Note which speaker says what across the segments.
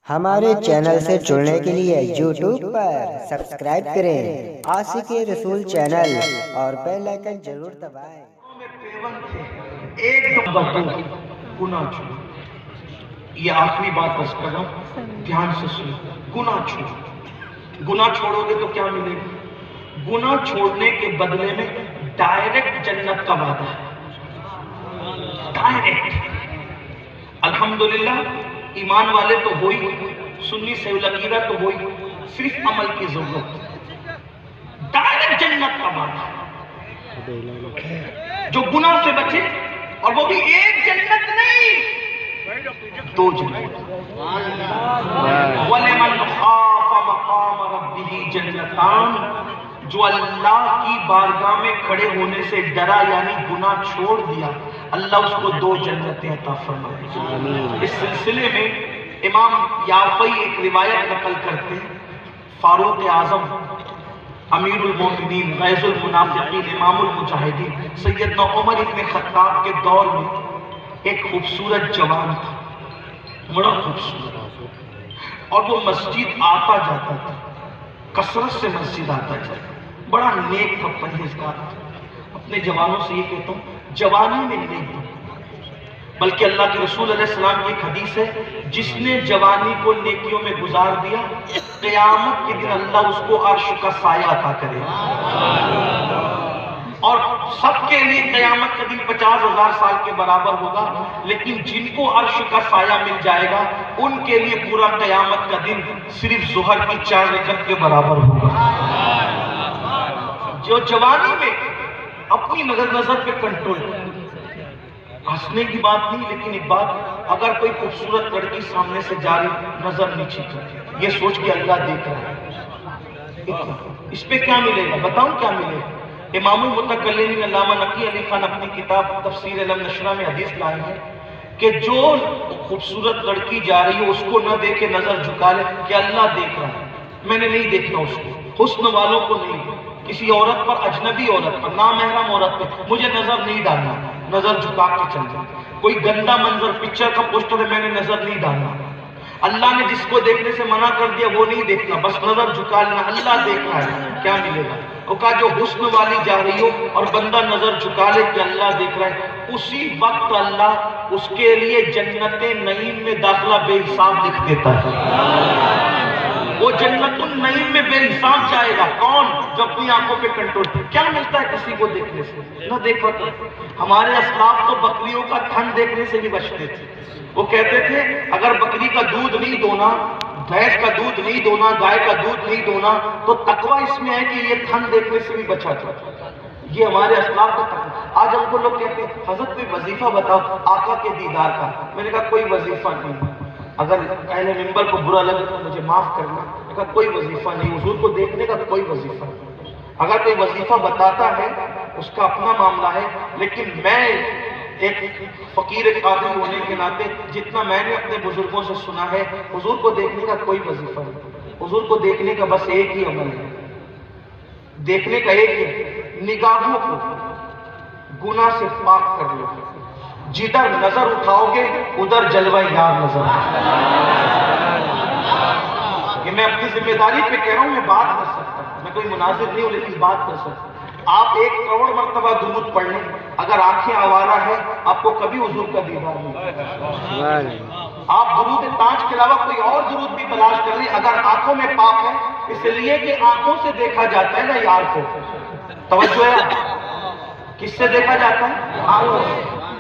Speaker 1: ہمارے چینل سے جڑنے کے لیے یوٹیوب پر سبسکرائب کریں عاشق رسول چینل اور بیل آئیکن ضرور دبائیں۔
Speaker 2: ایک گناہ چھوڑو، یہ آخری بات بس کر رہا ہوں، دھیان سے سنو۔ گناہ چھوڑو، گناہ چھوڑو گے تو کیا ملے گا؟ گناہ چھوڑنے کے بدلے میں ڈائریکٹ جنت کا وعدہ ہے، ڈائریکٹ۔ الحمدللہ ایمان والے تو ہوئی، سنی سے لقیدہ تو ہوئی، صرف عمل کی ضرورت، ڈائریکٹ جنت کا وعدہ ہے۔ جو گناہ سے بچے، اور وہ بھی ایک جنت نہیں، دو جنت۔ وَلِمَنْ خَافَ مَقَامَ رَبِّهِ جَنَّتَانِ، جو اللہ کی بارگاہ میں کھڑے ہونے سے ڈرا یعنی گناہ چھوڑ دیا، اللہ اس کو دو جنتیں عطا فرمائے۔ اس سلسلے میں امام یافعی ایک روایت نقل کرتے ہیں، فاروق اعظم امیر المومنین غیظ المنافقین امام المجاہدین سیدنا عمر ابن خطاب کے دور میں ایک خوبصورت جوان تھا، بڑا خوبصورت، اور وہ مسجد آتا جاتا تھا، کثرت سے مسجد آتا جاتا، بڑا نیک تھا، پرہیزگار تھا۔ اپنے جوانوں سے یہ کہتا ہوں، جوانی میں نیک بنو، بلکہ اللہ کے رسول علیہ السلام کی ایک حدیث ہے، جس نے جوانی کو نیکیوں میں گزار دیا، قیامت کے دن اللہ اس کو عرش کا سایہ عطا کرے گا، اور سب کے لیے قیامت کا دن 50,000 سال کے برابر ہوگا، لیکن جن کو عرش کا سایہ مل جائے گا ان کے لیے پورا قیامت کا دن صرف ظہر کی 4 رکعت کے برابر ہوگا۔ جو جوانی میں اپنی نظر پہ کنٹرول، ہنسنے کی بات نہیں، لیکن ایک بات، اگر کوئی خوبصورت لڑکی سامنے سے جا رہی، نظر نیچے کر، یہ سوچ کے اللہ دیکھ رہا ہے، اس پہ کیا ملے گا؟ بتاؤں کیا ملے گا؟ امام المتکلمین علامہ نقی علی خان اپنی کتاب تفسیر علم نشرہ میں حدیث لائے ہیں کہ جو خوبصورت لڑکی جا رہی ہے اس کو نہ دیکھے، نظر جھکا لے کہ اللہ دیکھ رہا ہے، میں نے نہیں دیکھنا اس کو، حسن والوں کو نہیں، کسی عورت پر، اجنبی عورت پر، نامحرم عورت پر مجھے نظر نہیں ڈالنا، نظر جھکا کے چل جائے۔ کوئی گندا منظر، پکچر کا پوسٹر ہے، میں نے نظر نہیں ڈالنا۔ اللہ نے جس کو دیکھنے سے منع کر دیا وہ نہیں دیکھنا، بس نظر جھکا لینا، اللہ دیکھ رہا ہے، کیا ملے گا؟ وہ کہا جو حسن والی جا رہی ہو اور بندہ نظر جھکا لے کہ اللہ دیکھ رہا ہے، اسی وقت اللہ اس کے لیے جنت نعیم میں داخلہ بے حساب لکھ دیتا ہے۔ وہ جنت النعیم میں بے حساب جائے گا۔ کون؟ جو اپنی آنکھوں پہ کنٹرول۔ کیا ملتا ہے کسی کو دیکھنے سے؟ نہ دیکھا تو ہمارے اسلاف تو بکریوں کا تھن دیکھنے سے بھی بچتے تھے۔ وہ کہتے تھے اگر بکری کا دودھ نہیں دونا، بھینس کا دودھ نہیں دونا، گائے کا دودھ نہیں دونا، تو تقوی اس میں ہے کہ یہ تھن دیکھنے سے بھی بچا جاتا۔ یہ ہمارے اسلاف کا تقوی۔ آج ہم کو لوگ کہتے ہیں حضرت کوئی وظیفہ بتاؤ آقا کے دیدار کا۔ میں نے کہا کوئی وظیفہ نہیں، اگر اہل منبر کو برا لگے تو مجھے معاف کرنا، میں نے کہا کوئی وظیفہ نہیں، حضور کو دیکھنے کا کوئی وظیفہ نہیں۔ اگر کوئی وظیفہ بتاتا ہے اس کا اپنا معاملہ ہے، لیکن میں ایک فقیر قادری ہونے کے ناطے جتنا میں نے اپنے بزرگوں سے سنا ہے، حضور کو دیکھنے کا کوئی وظیفہ نہیں، حضور کو دیکھنے کا بس ایک ہی عمل ہے، دیکھنے کا ایک ہی، نگاہوں کو گناہ سے پاک کر لو، جدھر نظر اٹھاؤ گے ادھر جلوہ یار نظر آئے۔ یہ میں اپنی ذمہ داری پہ کہہ رہا ہوں، میں بات کر سکتا ہوں، میں کوئی مناظر نہیں ہوں لیکن بات کر سکتا ہوں۔ آپ 1 کروڑ مرتبہ درود پڑھ لیں، اگر آنکھیں آوارہ ہیں آپ کو کبھی حضور کا دیدار نہیں۔ آپ درود تاج کے علاوہ کوئی اور درود بھی تلاش کر لیں، اگر آنکھوں میں پاک ہے، اس لیے کہ آنکھوں سے دیکھا جاتا ہے نا یار کو۔ توجہ ہے؟ کس سے دیکھا جاتا ہے؟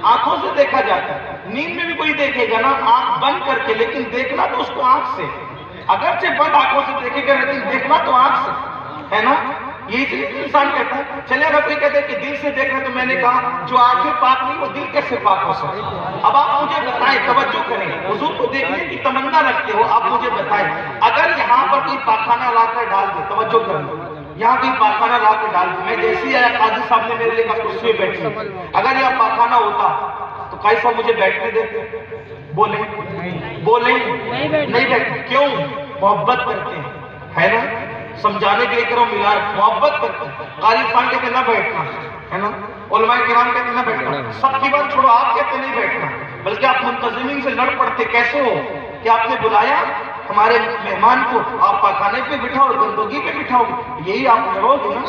Speaker 2: آنکھوں سے دیکھا جاتا ہے۔ نیند میں بھی کوئی دیکھے گا نا آنکھ بند کر کے، لیکن دیکھنا تو اس کو آنکھ سے، اگرچہ بند آنکھوں سے دیکھے گا لیکن دیکھنا تو آنکھ سے ہے نا۔ یہی انسان کہتا ہے، چلے اگر کوئی کہتے ہیں کہ دل سے دیکھ رہے تو میں نے کہا جو آنکھیں پاک نہیں وہ دل کیسے پاک ہو سکے؟ اب آپ مجھے بتائیں، توجہ کریں، حضور کو دیکھنے کی تمنا رکھتے ہو، آپ مجھے بتائیں اگر یہاں پر کوئی پاخانہ لا کر ڈال دے، توجہ کریں، یہاں کوئی پاخانہ لا کر ڈال دے، میں جیسے ہی آیا قاضی صاحب نے میرے لیے کہا کرسی میں بیٹھے، اگر یہاں پاخانہ ہوتا تو قاضی صاحب مجھے بیٹھنے دیتے؟ بولیں نہیں بیٹھتے، کیوں؟ محبت کرتے ہیں، ہے نا، سمجھانے کے لیے کرو ملار، محبت کرتے ہیں۔ قاری خان کہتے ہیں نہ بیٹھنا، ہے نا، علماء کرام کہتے ہیں نہ بیٹھنا، سب کی بات چھوڑو، آپ کہتے نہیں بیٹھنا، بلکہ آپ منتظمین سے لڑ پڑتے، کیسے ہو کہ آپ نے بلایا ہمارے مہمان کو آپ پاخانے پہ بٹھاؤ اور گندگی پہ بٹھاؤ، یہی آپ کرو گے نا؟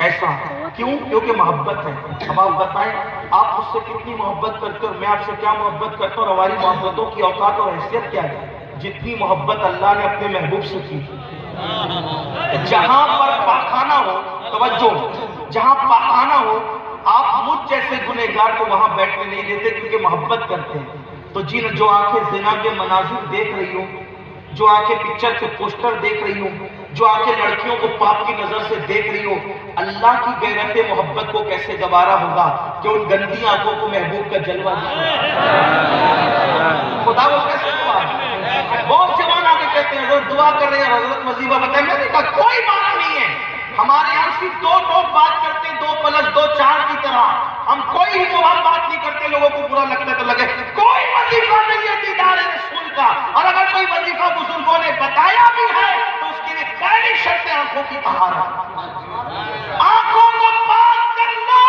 Speaker 2: ایسا کیوں؟ کیونکہ محبت ہے۔ اب آپ بتائیں آپ مجھ سے کتنی محبت کرتے ہو، میں آپ سے کیا محبت کرتا ہوں، اور ہماری محبتوں کی اوقات اور حیثیت کیا ہے؟ جتنی محبت اللہ نے اپنے محبوب سے کی۔ جہاں پر پاخانہ ہو، توجہ، جہاں پاخانہ ہو، آپ مجھ جیسے گنہگار کو وہاں بیٹھنے نہیں دیتے کیونکہ محبت کرتے ہیں۔ تو جن جو آنکھیں زنا کے مناظر دیکھ رہی ہوں، جو آنکھیں پکچر کے پوسٹر دیکھ رہی ہوں، جو آنکھیں لڑکیوں کو پاپ کی نظر سے دیکھ رہی ہوں، اللہ کی غیرت محبت کو کیسے گوارا ہوگا کہ ان گندی آنکھوں کو محبوب کا جلوہ دیا؟ خدا وہ کیسے گوارا؟ بہت سے جوان آگے کہتے ہیں حضرت دعا کر رہے ہیں، حضرت وظیفہ بتائیں، میں نے کہا کوئی معنی نہیں ہے۔ ہمارے یہاں صرف دو لوگ بات کرتے ہیں، 2+2=4 کی طرح، ہم کوئی ہی بات نہیں کرتے، لوگوں کو برا لگتا ہے تو لگے۔ کوئی وظیفہ نہیں ہے دیدار رسول کا، اور اگر کوئی وظیفہ بزرگوں نے بتایا بھی ہے تو اس کے لیے پہلی شرط ہے آنکھوں کی طہارت۔ آنکھوں کو پاک کر لو،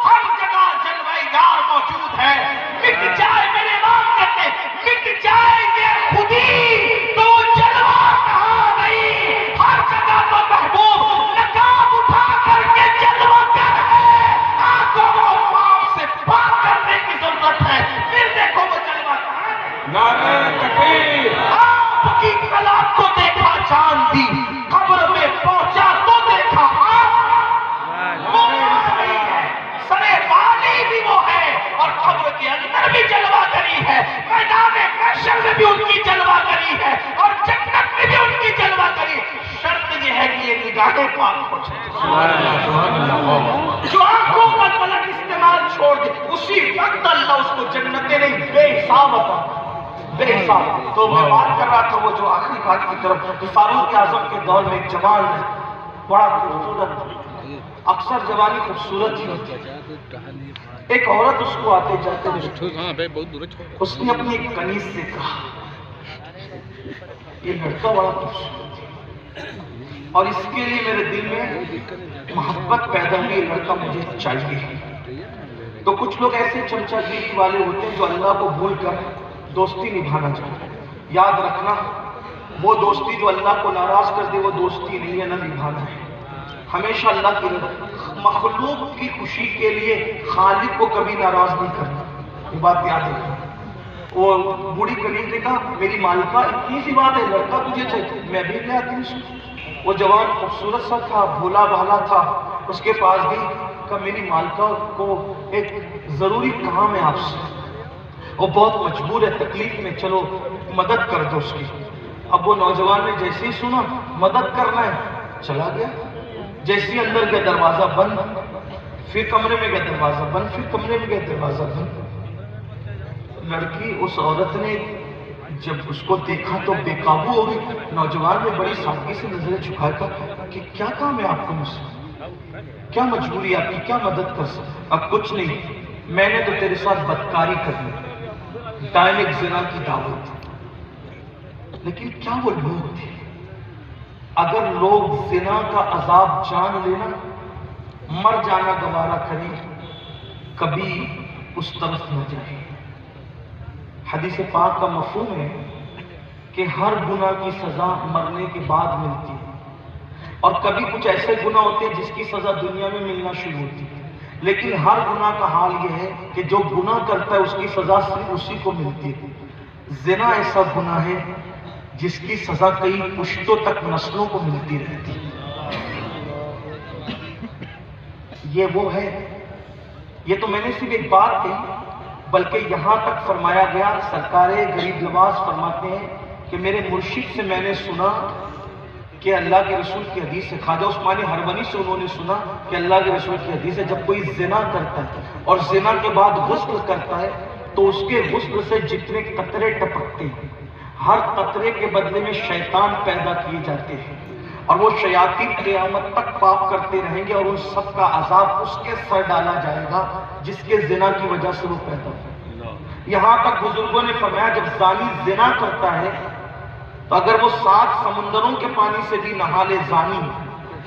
Speaker 2: ہر جگہ جلوہ یار موجود ہے۔ مٹ جائے، میرے امام کہتے ہیں، مٹ جائے یہ خودی تو جلوہ کہاں نہیں، ہر جگہ تو محبوب نقاب اٹھا کر کے جلوہ کر ہے۔ آنکھوں کو پاپ سے پاک کرنے کی ضرورت ہے، پھر دیکھو وہ جلوہ کہاں ہے۔ نعرہ تکبیر۔ آپ کی کلام کو دیکھا چاند دی، قبر میں پہنچا تو دیکھا آپ، وہ نہیں ہے، سرے والی بھی وہ ہے، اور قبر کے اندر بھی جلوہ گری ہے، میدان محشر میں بھی ان کی جلوہ گری ہے، اور جنت میں بھی ان کی جلوہ گری۔ شرط یہ ہے کہ یہ نگاہیں پاک ہو جائیں۔ جو آنکھوں کا غلط استعمال چھوڑ دے، اسی وقت اللہ اس کو جنتیں نہیں بے حساب عطا، بے حساب۔ تو میں بات کر رہا تھا وہ جو آخری بات کی طرف، کہ فاروق اعظم کے دور میں ایک جوان بڑا خوبصورت، اکثر جوانی خوبصورت ہی ہوتی ہے، ایک عورت اس کو آتے جاتے اس نے اپنی ایک کنیز سے کہا یہ لڑکا بڑا خوبصورت ہے، اور اس کے لیے میرے دل میں محبت پیدا ہوئی، یہ لڑکا مجھے چاہیے۔ تو کچھ لوگ ایسے چمچا گیری والے ہوتے ہیں جو اللہ کو بھول کر دوستی نبھانا چاہتے ہیں۔ یاد رکھنا، وہ دوستی جو اللہ کو ناراض کر دے وہ دوستی نہیں ہے، نہ نبھانا ہے۔ ہمیشہ اللہ کی مخلوق کی خوشی کے لیے خالق کو کبھی ناراض نہیں کرنا، یہ بات یاد رکھنا۔ وہ بوڑھی کنیز نے کہا میری مالکہ اتنی سی بات ہے، لڑکا تجھے چاہیے، میں بھی لے آتی ہوں۔ وہ جوان خوبصورت سا تھا، بھولا بھالا تھا، اس کے پاس گئی، کہا میری مالکہ کو ایک ضروری کام ہے آپ سے، وہ بہت مجبور ہے، تکلیف میں، چلو مدد کر دو اس کی۔ اب وہ نوجوان نے جیسے ہی سنا مدد کرنا ہے، چلا گیا، جیسے ہی اندر گیا دروازہ بند، پھر کمرے میں گیا دروازہ بند، پھر کمرے میں گیا دروازہ بند۔ لڑکی اس عورت نے جب اس کو دیکھا تو بے قابو ہو گئی۔ نوجوان نے بڑی سادگی سے نظریں جھکا کر کہ کیا کام ہے آپ کو مجھ سے، کیا مجبوری ہے آپ کی، کیا مدد کر سکتا؟ اب کچھ نہیں، میں نے تو تیرے ساتھ بدکاری کرنی، ڈائمک زنا کی دعوت، لیکن کیا وہ لوگ تھے؟ اگر لوگ زنا کا عذاب جان لینا، مر جانا گوارا کریں، کبھی اس طرف نہ جائیں۔ حدیث پاک کا مفہوم ہے کہ ہر گناہ کی سزا مرنے کے بعد ملتی ہے، اور کبھی کچھ ایسے گناہ ہوتے ہیں جس کی سزا دنیا میں ملنا شروع ہوتی ہے، لیکن ہر گناہ کا حال یہ ہے کہ جو گناہ کرتا ہے اس کی سزا صرف اسی کو ملتی ہے۔ زنا ایسا گناہ ہے جس کی سزا کئی پشتوں تک، نسلوں کو ملتی رہتی ہے۔ یہ وہ ہے، یہ تو میں نے صرف ایک بات کہی، بلکہ یہاں تک فرمایا گیا، سرکار غریب نواز فرماتے ہیں کہ میرے مرشد سے میں نے سنا کہ اللہ کے رسول کی حدیث ہے، خواجہ عثمان ہرونی سے انہوں نے سنا کہ اللہ کے رسول کی حدیث ہے، جب کوئی زنا کرتا ہے اور زنا کے بعد غسل کرتا ہے تو اس کے غسل سے جتنے قطرے ٹپکتے ہیں، ہر قطرے کے بدلے میں شیطان پیدا کیے جاتے ہیں، اور وہ شیاطین قیامت تک پاپ کرتے رہیں گے، اور ان سب کا عذاب اس کے سر ڈالا جائے گا جس کے زنا کی وجہ سے وہ پیدا ہو۔ یہاں تک بزرگوں نے فرمایا جب زانی زنا کرتا ہے تو اگر وہ 7 سمندروں کے پانی سے بھی نہا لے زانی،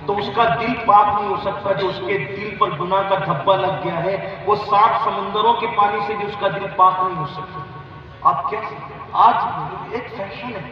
Speaker 2: تو اس کا دل پاک نہیں ہو سکتا، جو اس کے دل پر گناہ کا دھبا لگ گیا ہے، وہ 7 سمندروں کے پانی سے بھی اس کا دل پاک نہیں ہو سکتا۔ آپ کیا آج ایک فیشن ہے